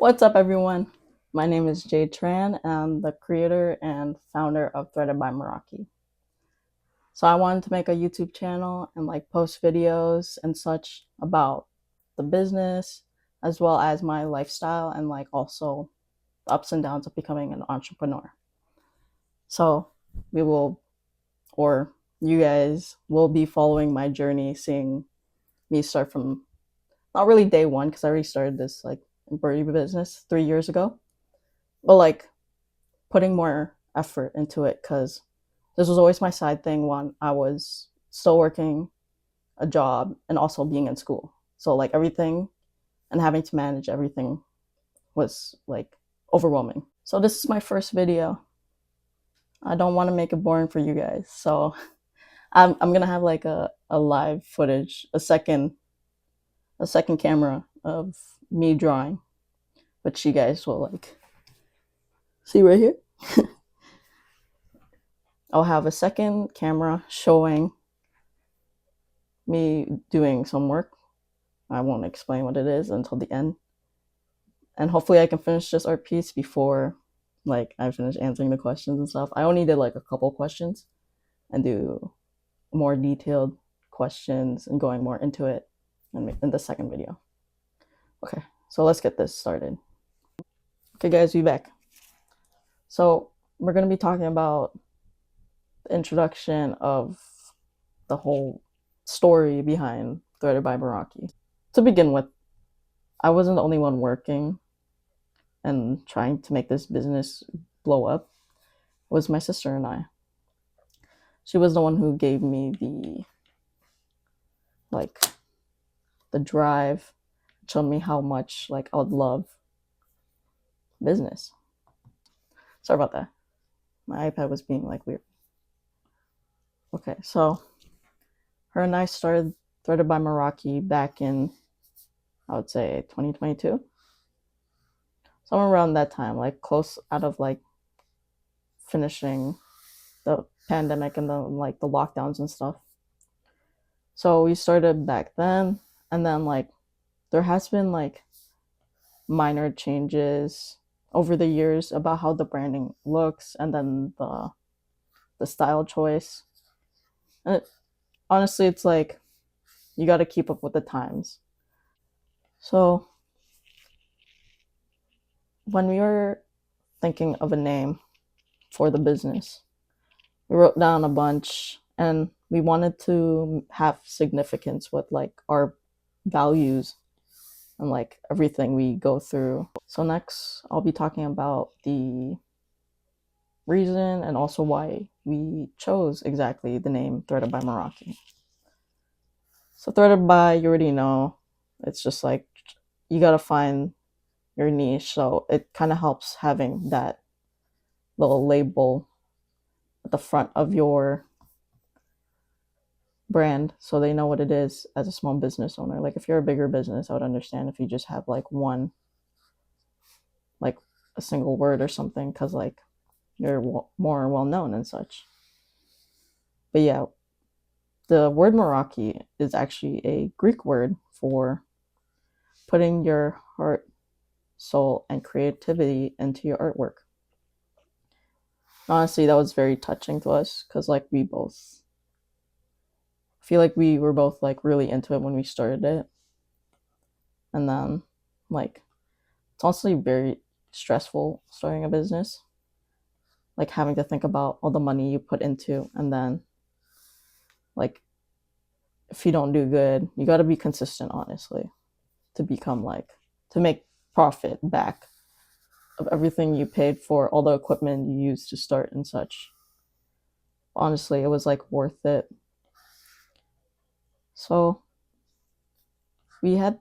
What's up, everyone? My name is Jay Tran, and I'm the creator and founder of Threaded by Meraki. So I wanted to make a YouTube channel and post videos and such about the business as well as my lifestyle and also the ups and downs of becoming an entrepreneur. So we will, or you guys will be following my journey, seeing me start from not really day one because I already started this birdie business 3 years ago, but putting more effort into it because this was always my side thing when I was still working a job and also being in school. So everything and having to manage everything was overwhelming. So this is my first video. I don't want to make it boring for you guys. So I'm gonna have a live footage, a second camera of me drawing, which you guys will see right here. I'll have a second camera showing me doing some work. I won't explain what it is until the end. And hopefully I can finish this art piece before I finish answering the questions and stuff. I only did a couple questions and do more detailed questions and going more into it in the second video. Okay, so let's get this started. Okay guys, we back. So we're gonna be talking about the introduction of the whole story behind Threaded by Meraki. To begin with, I wasn't the only one working and trying to make this business blow up. It was my sister and I. She was the one who gave me like the drive, showed me how much I would love business. Sorry about that. My iPad was being weird. Okay, so her and I started Threaded by Meraki back in, I would say, 2022. Somewhere around that time, close out of finishing the pandemic and the lockdowns and stuff. So we started back then, and then there has been minor changes over the years about how the branding looks and then the style choice. And honestly, it's you got to keep up with the times. So when we were thinking of a name for the business, we wrote down a bunch and we wanted to have significance with our values and everything we go through. So next I'll be talking about the reason and also why we chose exactly the name Threaded by Meraki. So Threaded by, you already know, it's just you gotta find your niche. So it kind of helps having that little label at the front of your brand so they know what it is as a small business owner. If you're a bigger business, I would understand if you just have one, a single word or something, because you're more well known and such. But yeah, the word Meraki is actually a Greek word for putting your heart, soul, and creativity into your artwork. Honestly, that was very touching to us because we both feel we were both really into it when we started it. And then it's honestly very stressful starting a business. Having to think about all the money you put into, and then if you don't do good, you got to be consistent, honestly, to become to make profit back of everything you paid for, all the equipment you used to start and such. Honestly, it was worth it. So we had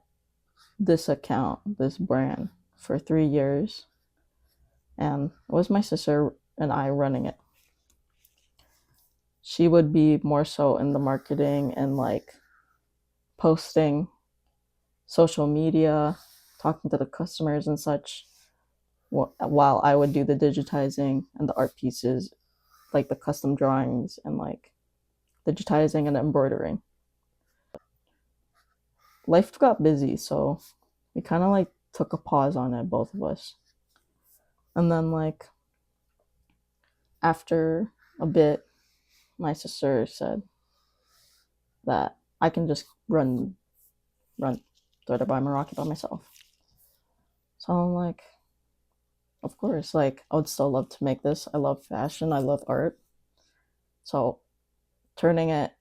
this account, this brand, for 3 years, and it was my sister and I running it. She would be more so in the marketing and posting social media, talking to the customers and such, while I would do the digitizing and the art pieces, the custom drawings and digitizing and embroidering. Life got busy, so we kind of took a pause on it, both of us. And then like after a bit, my sister said that I can just run Threaded by Meraki by myself. So I'm like, of course, like I would still love to make this. I love fashion, I love art. So turning it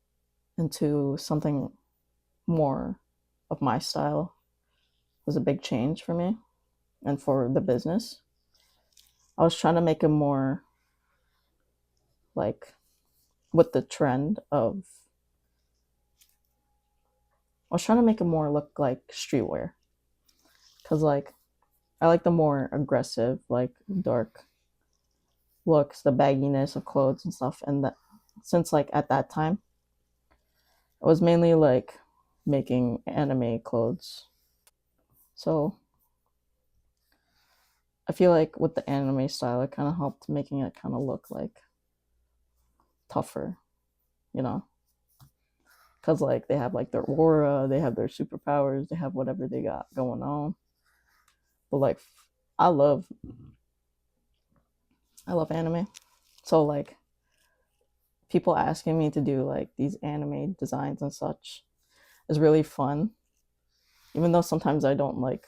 into something more of my style was a big change for me and for the business. I was trying to make it more like with the trend of I was trying to make it more look like streetwear. Cause like I like the more aggressive, like dark looks, the bagginess of clothes and stuff. And that since like at that time, I was mainly like making anime clothes. So I feel like with the anime style, it kind of helped making it kind of look like tougher, you know? Because like they have like their aura, they have their superpowers, they have whatever they got going on. But like, I love, I love anime. So like, people asking me to do like these anime designs and such is really fun. Even though sometimes I don't like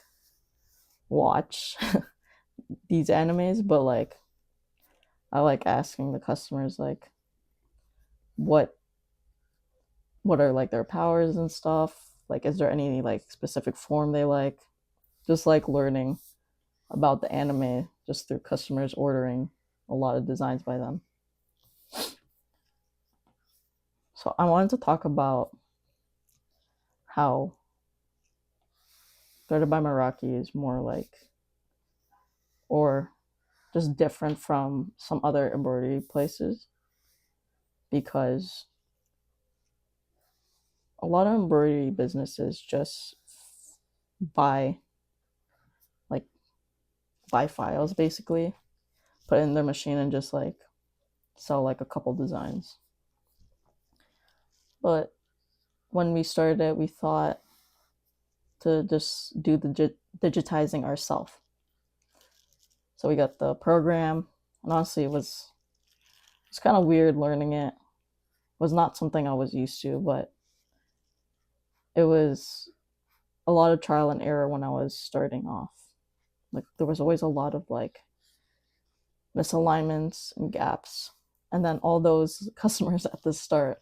watch these animes, but like I like asking the customers like what what are like their powers and stuff. Like is there any like specific form they like? Just like learning about the anime just through customers ordering a lot of designs by them. So I wanted to talk about how Threaded by Meraki is more like or just different from some other embroidery places because a lot of embroidery businesses just buy like buy files basically, put it in their machine and just like sell like a couple designs. But when we started it, we thought to just do the digitizing ourselves. So we got the program, and honestly, it was kind of weird learning it. It was not something I was used to, but it was a lot of trial and error when I was starting off. Like there was always a lot of like misalignments and gaps. And then all those customers at the start,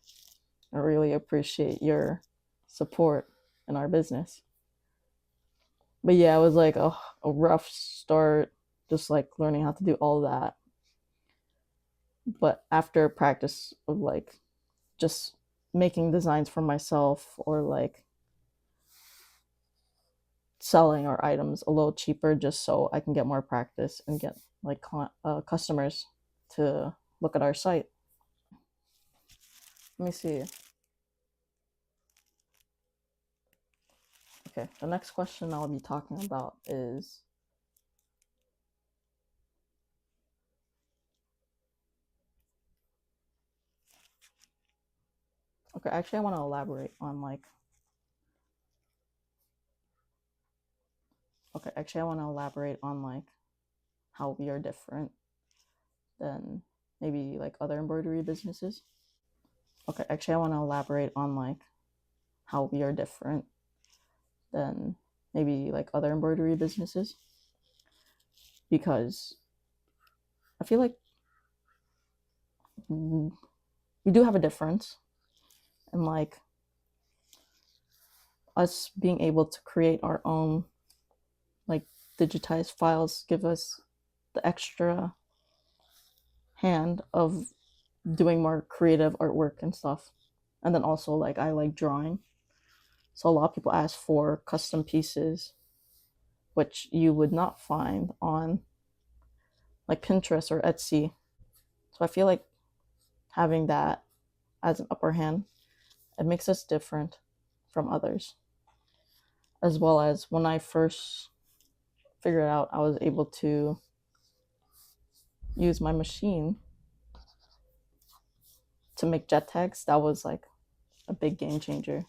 I really appreciate your support in our business. But yeah, it was like a rough start, just like learning how to do all that. But after practice of like just making designs for myself or like selling our items a little cheaper just so I can get more practice and get like customers to look at our site. Let me see. Okay, the next question I'll be talking about is okay, actually I want to elaborate on like okay, actually I want to elaborate on like how we are different than maybe like other embroidery businesses. Okay, actually I want to elaborate on like how we are different than maybe like other embroidery businesses because I feel like we do have a difference and like us being able to create our own like digitized files give us the extra hand of doing more creative artwork and stuff. And then also like I like drawing. So a lot of people ask for custom pieces which you would not find on like Pinterest or Etsy. So I feel like having that as an upper hand, it makes us different from others. As well as when I first figured out I was able to use my machine to make jet tags, that was like a big game changer.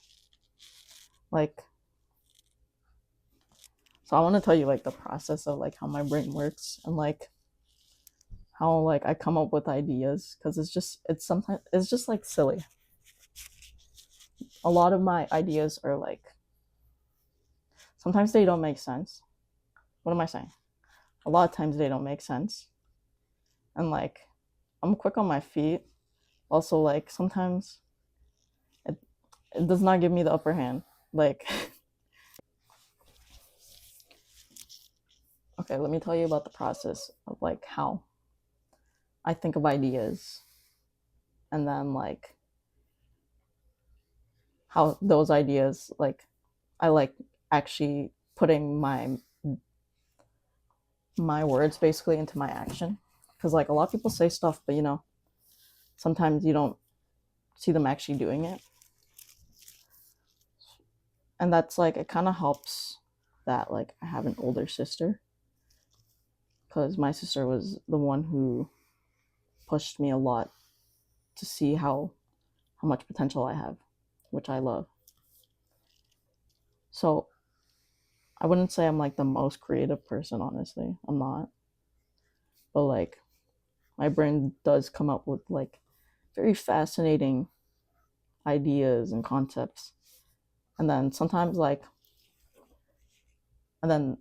Like So I want to tell you like the process of like how my brain works and like how like I come up with ideas because it's sometimes it's just like silly. A lot of my ideas are like sometimes they don't make sense. What am I saying? A lot of times they don't make sense. And like I'm quick on my feet. Also like sometimes it, it does not give me the upper hand. Like okay, let me tell you about the process of like how I think of ideas and then like how those ideas like I like actually putting my words basically into my action because like a lot of people say stuff but sometimes you don't see them actually doing it, and that's like it kind of helps that like I have an older sister because my sister was the one who pushed me a lot to see how much potential I have, which I love. So I wouldn't say I'm like the most creative person, honestly. I'm not. But like my brain does come up with like very fascinating ideas and concepts. And then sometimes like and then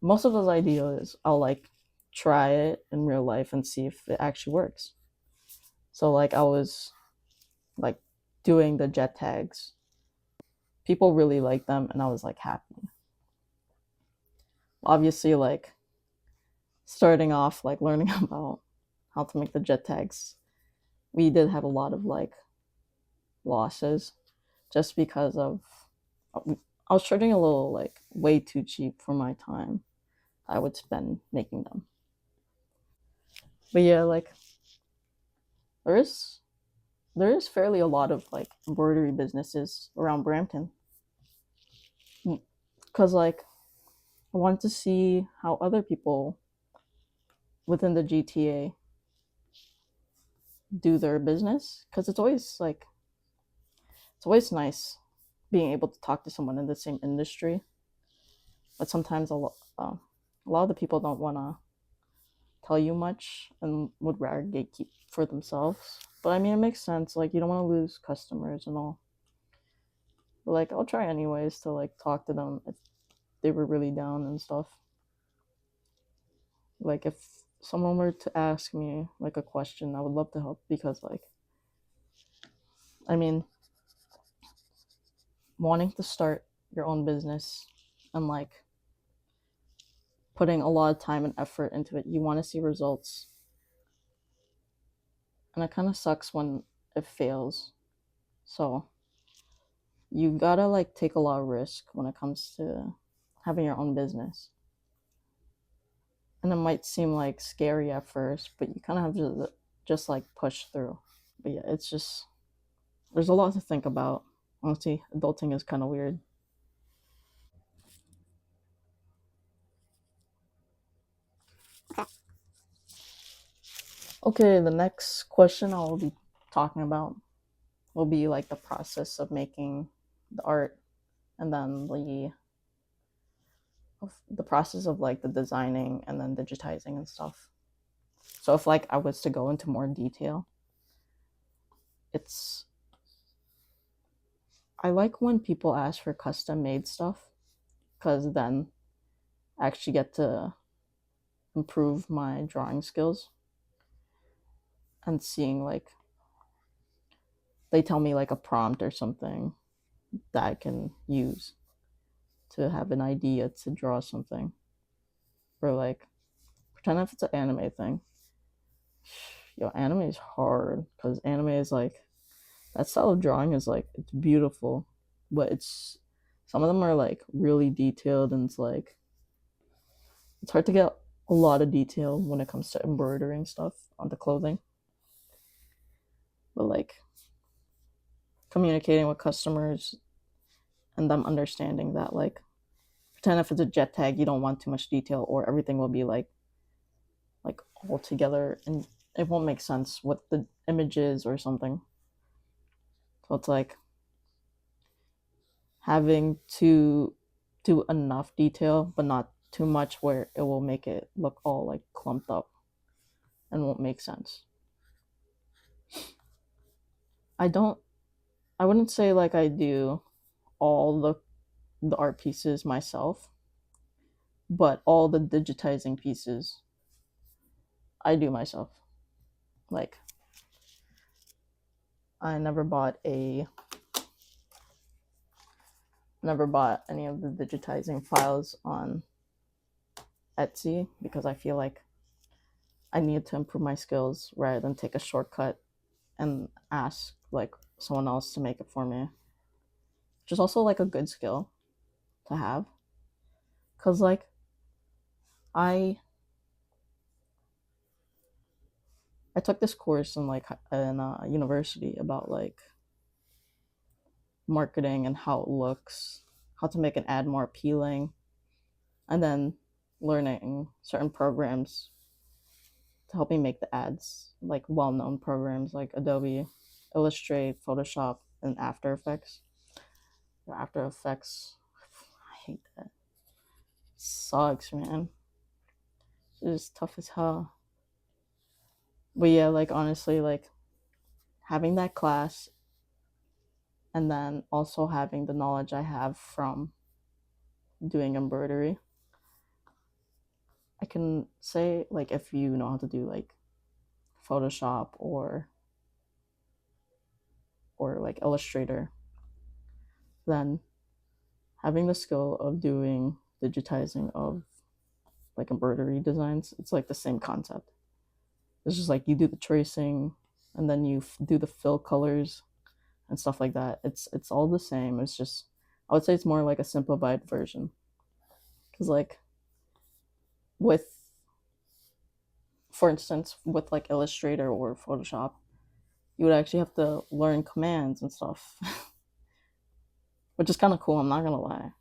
most of those ideas I'll like try it in real life and see if it actually works. So like I was like doing the jet tags. People really like them and I was like happy. Obviously like starting off like learning about how to make the jet tags, we did have a lot of like losses just because of I was charging a little like way too cheap for my time I would spend making them. But yeah, like there is there is fairly a lot of like embroidery businesses around Brampton because like I want to see how other people within the GTA do their business because it's always nice being able to talk to someone in the same industry, but sometimes a lot of the people don't want to tell you much and would rather gatekeep for themselves. But I mean, it makes sense. Like, you don't want to lose customers and all. But like, I'll try anyways to like talk to them if they were really down and stuff. Like, if someone were to ask me like a question, I would love to help because like, I mean, wanting to start your own business and like putting a lot of time and effort into it, you want to see results, and it kind of sucks when it fails. So you gotta like take a lot of risk when it comes to having your own business. And it might seem like scary at first, but you kind of have to just like push through. But yeah, it's just there's a lot to think about. Honestly, adulting is kind of weird. Okay, the next question I'll be talking about will be like the process of making the art and then the process of like the designing and then digitizing and stuff. So if like I was to go into more detail, it's I like when people ask for custom made stuff because then I actually get to improve my drawing skills and seeing like they tell me like a prompt or something that I can use to have an idea to draw something or like pretend if it's an anime thing. Yo, anime is hard because anime is like that style of drawing is like it's beautiful, but it's some of them are like really detailed and it's hard to get a lot of detail when it comes to embroidering stuff onto clothing. But like communicating with customers and them understanding that like pretend if it's a jet tag you don't want too much detail or everything will be like all together and it won't make sense with the images or something. So it's like having to do enough detail, but not too much where it will make it look all like clumped up and won't make sense. I wouldn't say like I do all the art pieces myself, but all the digitizing pieces I do myself. Like I never bought any of the digitizing files on Etsy because I feel like I need to improve my skills rather than take a shortcut and ask like someone else to make it for me. Which is also like a good skill to have. Cause like I I took this course in university about like marketing and how it looks, how to make an ad more appealing, and then learning certain programs to help me make the ads, like well-known programs like Adobe, Illustrate, Photoshop, and After Effects. After Effects, I hate that. It sucks, man. It's just tough as hell. But yeah, like honestly, like having that class and then also having the knowledge I have from doing embroidery, I can say like if you know how to do like Photoshop or like Illustrator, then having the skill of doing digitizing of like embroidery designs, it's like the same concept. It's just like you do the tracing and then you do the fill colors and stuff like that. It's all the same. It's just I would say it's more like a simplified version. Cuz like with for instance with like Illustrator or Photoshop, you would actually have to learn commands and stuff. Which is kind of cool, I'm not going to lie.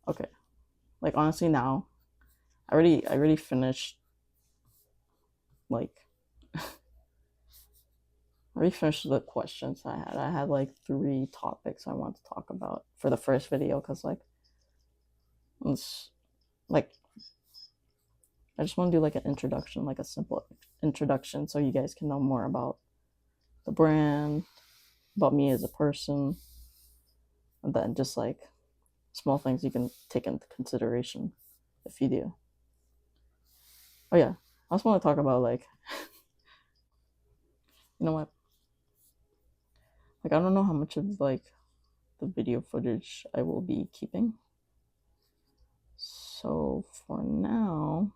Okay. Like honestly now, I already finished like I already finished the questions I had. I had like 3 topics I want to talk about for the first video because like it's like I just want to do like an introduction, like a simple introduction, so you guys can know more about the brand, about me as a person, and then just like small things you can take into consideration if you do. Oh yeah, I also want to talk about like you know what? Like I don't know how much of like the video footage I will be keeping. So for now,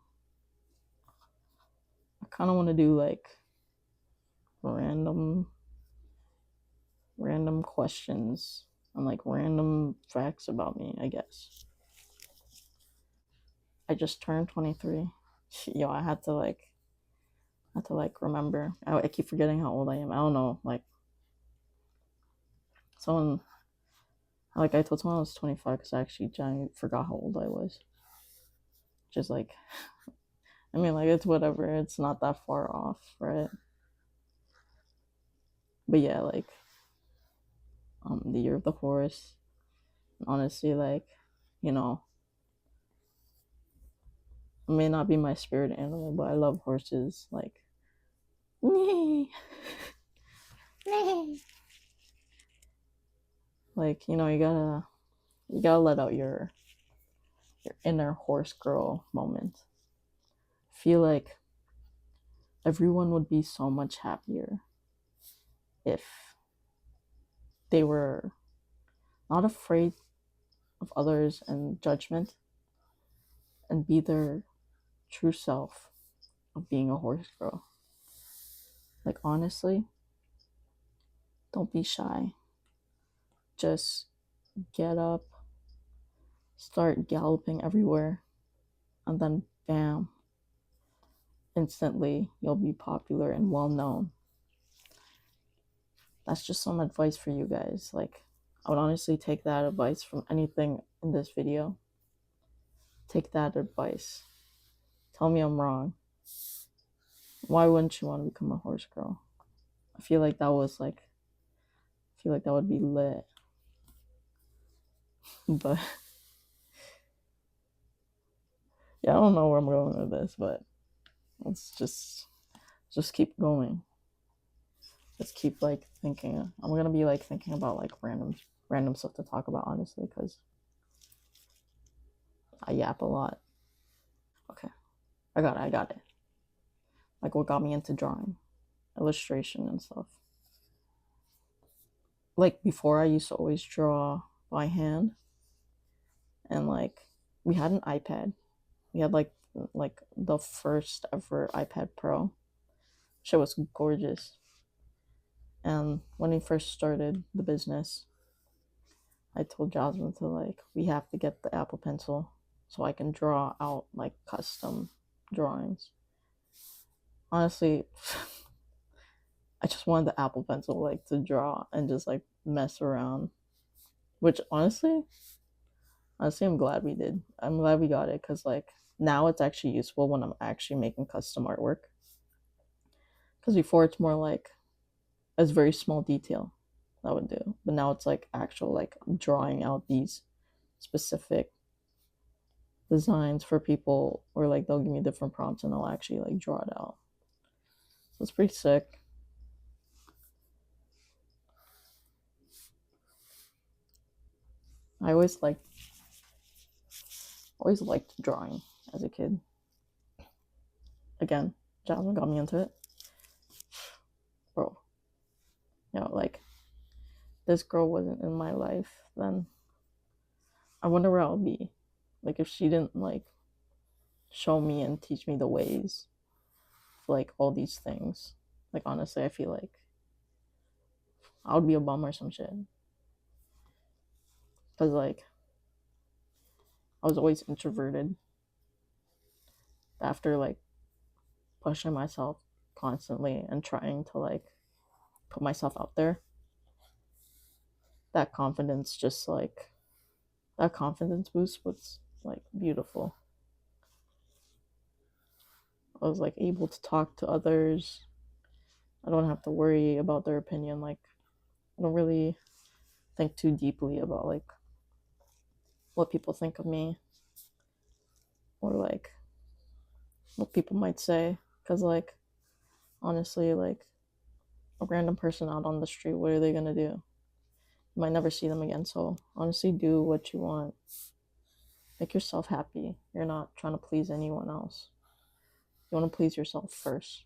I kind of want to do like random questions and like random facts about me, I guess. I just turned 23. Yo, I had to like remember. I keep forgetting how old I am. I don't know. Like someone, like I told someone I was 25 because I actually genuinely forgot how old I was. Just like, I mean, like it's whatever. It's not that far off, right? But yeah, like the year of the horse. Honestly, like, you know, it may not be my spirit animal, but I love horses. Like, like you gotta let out your inner horse girl moment. I feel like everyone would be so much happier if they were not afraid of others and judgment and be their true self of being a horse girl. Like honestly, don't be shy. Just get up, start galloping everywhere, and then bam, instantly you'll be popular and well known. That's just some advice for you guys. Like, I would honestly take that advice from anything in this video. Take that advice. Tell me I'm wrong. Why wouldn't you want to become a horse girl? I feel like I feel like that would be lit. But Yeah, I don't know where I'm going with this, but let's just keep going. Just keep like thinking. I'm gonna be like thinking about like random stuff to talk about, honestly, because I yap a lot. Okay, I got it. Like what got me into drawing, illustration and stuff. Like before, I used to always draw by hand, and like we had an iPad. We had like the first ever iPad Pro. Shit was gorgeous. And when we first started the business, I told Jasmine to like we have to get the Apple Pencil so I can draw out like custom drawings. Honestly, I just wanted the Apple Pencil like to draw and just like mess around. Which honestly, I'm glad we did. I'm glad we got it because like now it's actually useful when I'm actually making custom artwork. Because before it's more like it's very small detail that would do, but now it's like actual like drawing out these specific designs for people, or like they'll give me different prompts and I'll actually like draw it out. So it's pretty sick. I always liked drawing as a kid. Again, Jasmine got me into it. Bro, like this girl wasn't in my life, then I wonder where I'll be. Like if she didn't like show me and teach me the ways of like all these things. Like honestly, I feel like I would be a bum or some shit. Cause like I was always introverted. After like pushing myself constantly and trying to like put myself out there, that confidence just like that confidence boost was like beautiful. I was like able to talk to others. I don't have to worry about their opinion. Like I don't really think too deeply about like what people think of me, or like what people might say, because like honestly, like a random person out on the street, what are they gonna do? You might never see them again. So honestly, do what you want. Make yourself happy. You're not trying to please anyone else. You want to please yourself first.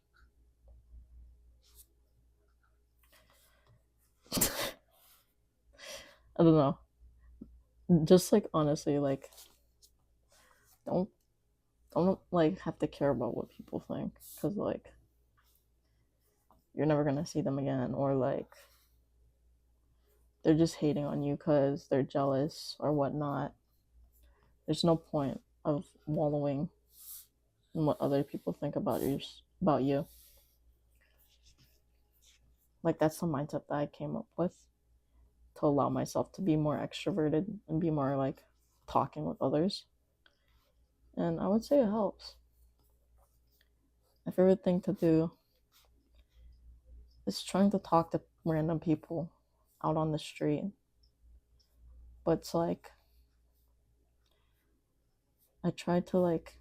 I don't know. Just like honestly, like don't don't like have to care about what people think, because like you're never gonna see them again, or like they're just hating on you because they're jealous or whatnot. There's no point of wallowing in what other people think about you. Like that's the mindset that I came up with to allow myself to be more extroverted and be more like talking with others. And I would say it helps. My favorite thing to do is trying to talk to random people out on the street. But it's I try to like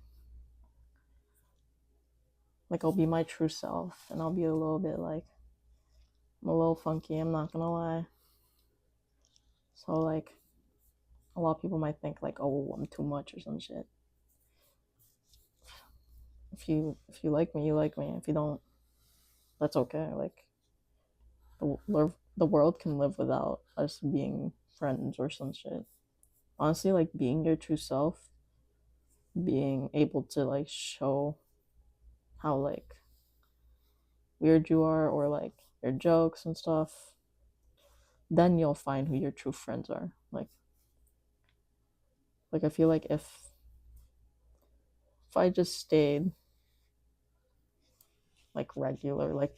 I'll be my true self, and I'll be a little bit like I'm a little funky, I'm not gonna lie. So like a lot of people might think like, oh, I'm too much or some shit. If you like me, you like me. If you don't, that's okay. Like the world can live without us being friends or some shit. Honestly, like being your true self, being able to like show how like weird you are, or like your jokes and stuff, then you'll find who your true friends are. Like I feel like if I just stayed like regular, like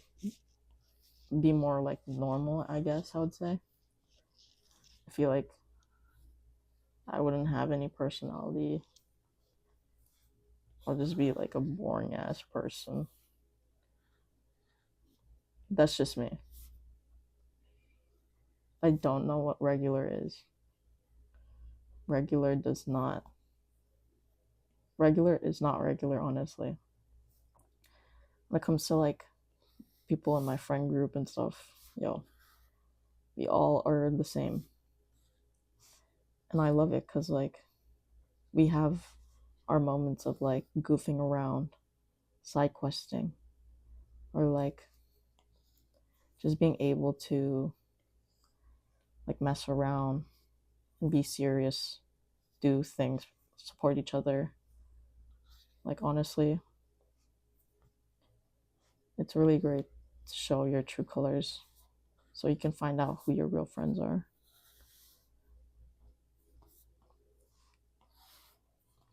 be more like normal, I guess I would say, I feel like I wouldn't have any personality. I'll just be like a boring ass person. That's just me. I don't know what regular is. Regular does not regular is not regular, honestly. When it comes to like people in my friend group and stuff, yo, we all are the same. And I love it because like we have our moments of like goofing around, side questing, or like just being able to like mess around and be serious, do things, support each other. Like honestly, it's really great to show your true colors so you can find out who your real friends are.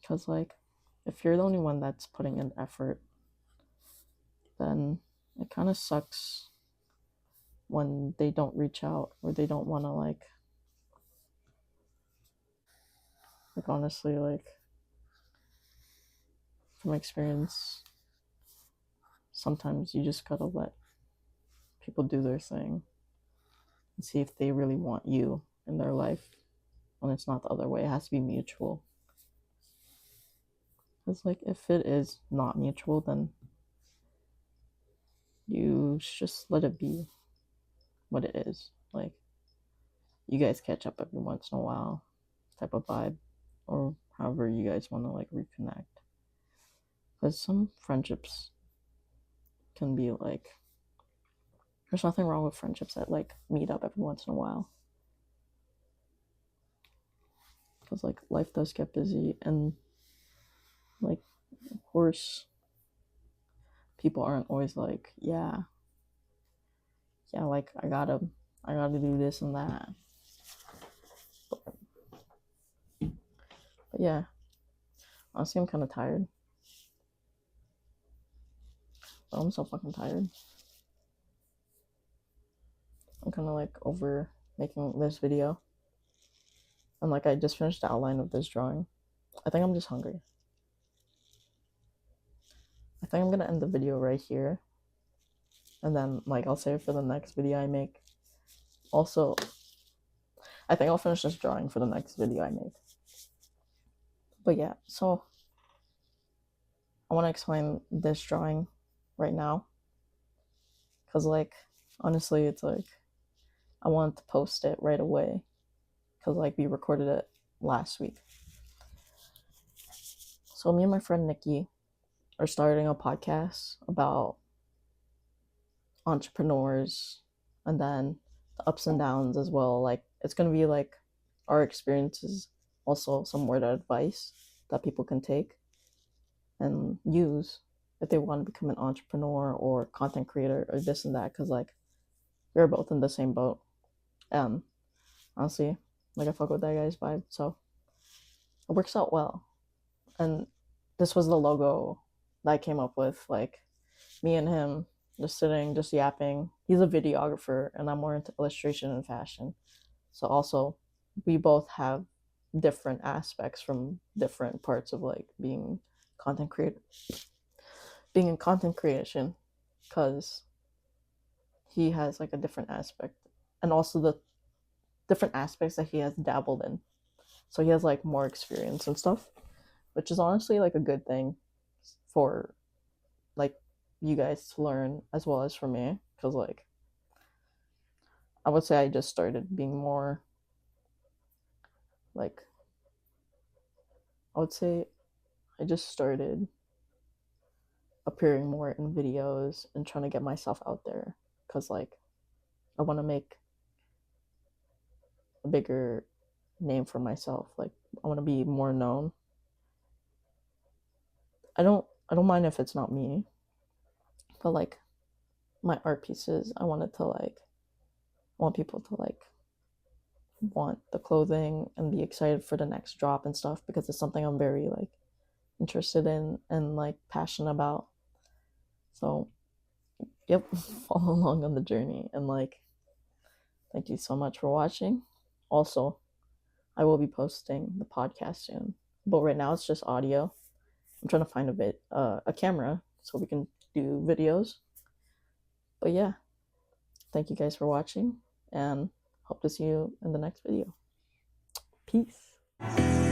Because like if you're the only one that's putting in effort, then it kind of sucks when they don't reach out or they don't want to like honestly, like from experience, sometimes you just gotta let people do their thing and see if they really want you in their life. And it's not the other way, it has to be mutual. It's like if it is not mutual, then you just let it be what it is. Like you guys catch up every once in a while, type of vibe, or however you guys want to like reconnect. Because some friendships can be like, there's nothing wrong with friendships that like meet up every once in a while. Because like life does get busy, and like of course people aren't always like, yeah, like I gotta do this and that. But yeah, honestly, I'm kind of tired. I'm so fucking tired. I'm kind of like over making this video. And like I just finished the outline of this drawing. I think I'm just hungry. I think I'm gonna end the video right here. And then like I'll save it for the next video I make. Also, I think I'll finish this drawing for the next video I make. But yeah, so I want to explain this drawing right now. Because like honestly, it's like I want to post it right away. Because like we recorded it last week. So me and my friend Nikki are starting a podcast about entrepreneurs and then the ups and downs as well. Like it's gonna be like our experiences, also some word of advice that people can take and use if they want to become an entrepreneur or content creator or this and that. Because like we're both in the same boat. Honestly, like I fuck with that guy's vibe, so it works out well. And this was the logo that I came up with, like me and him just sitting, just yapping. He's a videographer and I'm more into illustration and fashion. So also we both have different aspects from different parts of like being content creator, being in content creation, because he has like a different aspect and also the different aspects that he has dabbled in. So he has like more experience and stuff, which is honestly like a good thing for like you guys to learn as well as for me, because like I would say I just started being more like, I would say I just started appearing more in videos and trying to get myself out there, because like I want to make a bigger name for myself. Like I want to be more known. I don't mind if it's not me, but like my art pieces, I wanted to like, I want people to like want the clothing and be excited for the next drop and stuff, because it's something I'm very like interested in and like passionate about. So yep, follow along on the journey, and like thank you so much for watching. Also, I will be posting the podcast soon, but right now it's just audio. I'm trying to find a camera so we can do videos. But yeah, thank you guys for watching and hope to see you in the next video. Peace.